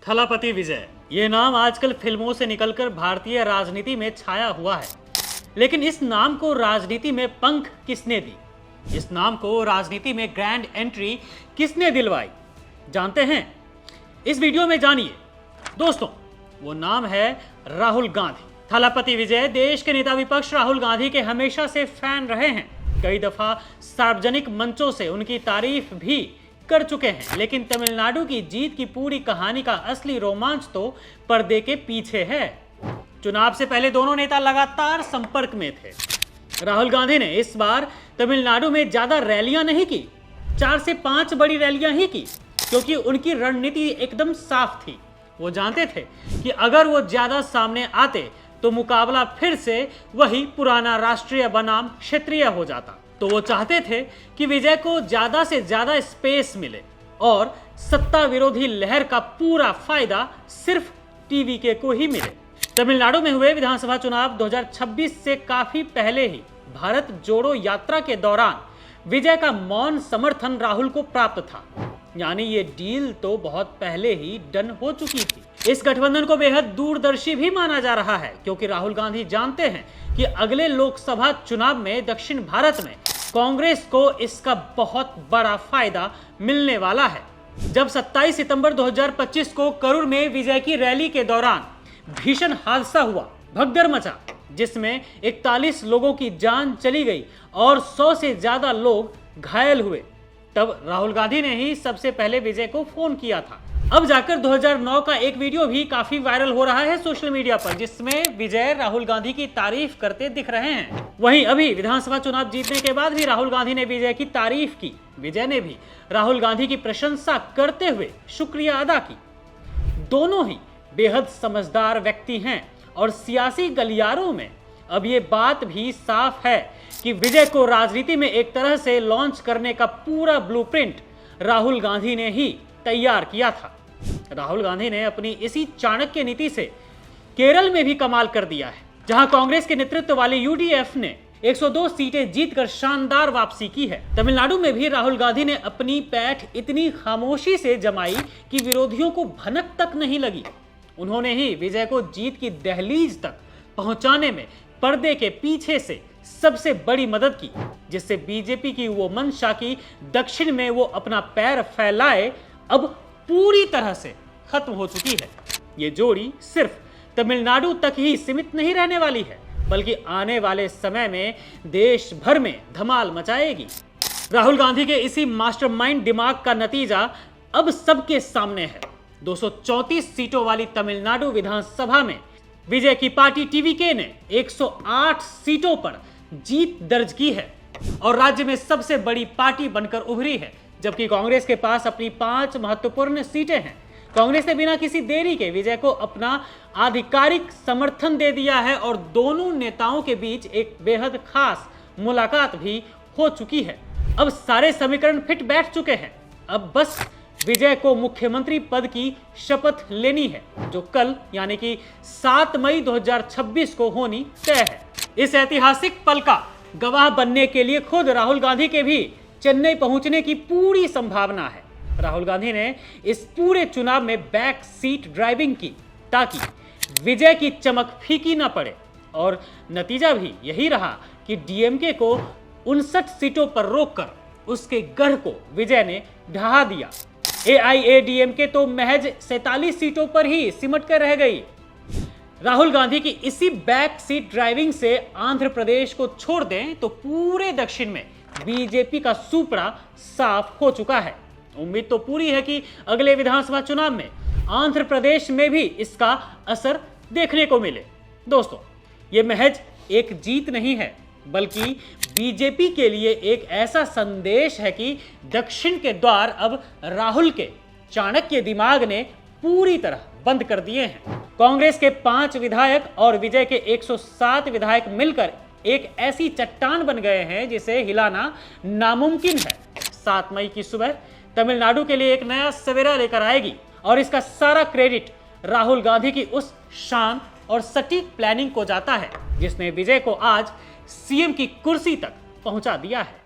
थलापति विजय, ये नाम आजकल फिल्मों से निकलकर भारतीय राजनीति में छाया हुआ है। लेकिन इस नाम को राजनीति में पंख किसने दी? इस नाम को राजनीति में ग्रैंड एंट्री किसने दिलवाई? जानते हैं? इस वीडियो में जानिए। दोस्तों, वो नाम है राहुल गांधी। थलापति विजय देश के नेता विपक्ष राहुल गांधी के हमेशा से फैन रहे हैं। कई दफा सार्वजनिक मंचों से उनकी तारीफ भी कर चुके हैं। लेकिन तमिलनाडु की जीत की पूरी कहानी का असली रोमांच तो पर्दे के पीछे है। चुनाव से पहले दोनों नेता लगातार संपर्क में थे। राहुल गांधी ने इस बार तमिलनाडु में ज्यादा रैलियां नहीं की, 4 से 5 बड़ी रैलियां ही की, क्योंकि उनकी रणनीति एकदम साफ थी। वो जानते थे कि अगर वो ज्यादा सामने आते तो मुकाबला फिर से वही पुराना राष्ट्रीय बनाम क्षेत्रीय हो जाता। तो वो चाहते थे कि विजय को ज्यादा से ज्यादा स्पेस मिले और सत्ता विरोधी लहर का पूरा फायदा सिर्फ टीवीके को ही मिले। तमिलनाडु में हुए विधानसभा चुनाव 2026 से काफी पहले ही भारत जोड़ो यात्रा के दौरान विजय का मौन समर्थन राहुल को प्राप्त था। यानी ये डील तो बहुत पहले ही डन हो चुकी थी। इस गठबंधन को बेहद दूरदर्शी भी माना जा रहा है, क्योंकि राहुल गांधी जानते हैं कि अगले लोकसभा चुनाव में दक्षिण भारत में कांग्रेस को इसका बहुत बड़ा फायदा मिलने वाला है। जब 27 सितंबर 2025 को करूर में विजय की रैली के दौरान भीषण हादसा हुआ, भगदड़ मचा, जिसमें 41 लोगों की जान चली गई और 100 से ज्यादा लोग घायल हुए, तब राहुल गांधी ने ही सबसे पहले विजय को फोन किया था। अब जाकर 2009 का एक वीडियो भी काफी वायरल हो रहा है सोशल मीडिया पर, जिसमें विजय राहुल गांधी की तारीफ करते दिख रहे हैं। वहीं अभी विधानसभा चुनाव जीतने के बाद भी राहुल गांधी ने विजय की तारीफ की। विजय ने भी राहुल गांधी की प्रशंसा करते हुए शुक्रिया अदा की। दोनों ही बेहद समझदार व्यक्ति हैं और सियासी गलियारों में अब ये बात भी साफ है कि विजय को राजनीति में एक तरह से लॉन्च करने का पूरा ब्लूप्रिंट राहुल गांधी ने ही तैयार किया था। राहुल गांधी ने अपनी इसी चाणक्य नीति से केरल में भी कमाल कर दिया है, जहां कांग्रेस के नेतृत्व वाली यूडीएफ ने 102 सीटें जीतकर शानदार वापसी की है। तमिलनाडु में भी राहुल गांधी ने अपनी पैठ इतनी खामोशी से जमाई कि विरोधियों को भनक तक नहीं लगी। उन्होंने ही विजय को जीत की दहलीज तक पहुंचाने में पर्दे के पीछे से सबसे बड़ी मदद की, जिससे बीजेपी की वो मंशा की दक्षिण में वो अपना पैर फैलाए अब पूरी तरह से खत्म हो चुकी है। ये जोड़ी सिर्फ तमिलनाडु तक ही सीमित नहीं रहने वाली है, बल्कि आने वाले समय में देश भर में धमाल मचाएगी। राहुल गांधी के इसी मास्टरमाइंड दिमाग का नतीजा अब सबके सामने है। 234 सीटों वाली तमिलनाडु विधानसभा में विजय की पार्टी टीवीके ने 108 सीटों पर जीत दर्ज की है और राज्य में सबसे बड़ी पार्टी बनकर उभरी है, जबकि कांग्रेस के पास अपनी 5 महत्वपूर्ण सीटें हैं। कांग्रेस ने बिना किसी देरी के विजय को अपना आधिकारिक समर्थन दे दिया है और दोनों नेताओं के बीच एक बेहद खास मुलाकात भी हो चुकी है। अब सारे समीकरण फिट बैठ चुके हैं। अब बस विजय को मुख्यमंत्री पद की शपथ लेनी है, जो कल यानी कि 7 मई 2026 को होनी तय है। इस ऐतिहासिक पल का गवाह बनने के लिए खुद राहुल गांधी के भी चेन्नई पहुंचने की पूरी संभावना है। राहुल गांधी ने इस पूरे चुनाव में बैक सीट ड्राइविंग की, ताकि विजय की चमक फीकी ना पड़े, और नतीजा भी यही रहा कि डीएमके को 59 सीटों पर रोककर उसके गढ़ को विजय ने ढहा दिया। एआईएडीएमके तो महज 47 सीटों पर ही सिमट कर रह गई। राहुल गांधी की इसी बैक सीट ड्राइविंग से आंध्र प्रदेश को छोड़ दें तो पूरे दक्षिण में बीजेपी का सुपड़ा साफ हो चुका है। उम्मीद तो पूरी है कि अगले विधानसभा चुनाव में आंध्र प्रदेश में भी इसका असर देखने को मिले। दोस्तों, ये महज एक जीत नहीं है, बल्कि बीजेपी के लिए एक ऐसा संदेश है कि दक्षिण के द्वार अब राहुल के चाणक्य दिमाग ने पूरी तरह बंद कर दिए हैं। कांग्रेस के 5 विधायक और विजय के 107 विधायक मिलकर एक ऐसी चट्टान बन गए हैं जिसे हिलाना नामुमकिन है। 7 मई की सुबह तमिलनाडु के लिए एक नया सवेरा लेकर आएगी, और इसका सारा क्रेडिट राहुल गांधी की उस शान और सटीक प्लानिंग को जाता है, जिसने विजय को आज सीएम की कुर्सी तक पहुंचा दिया है।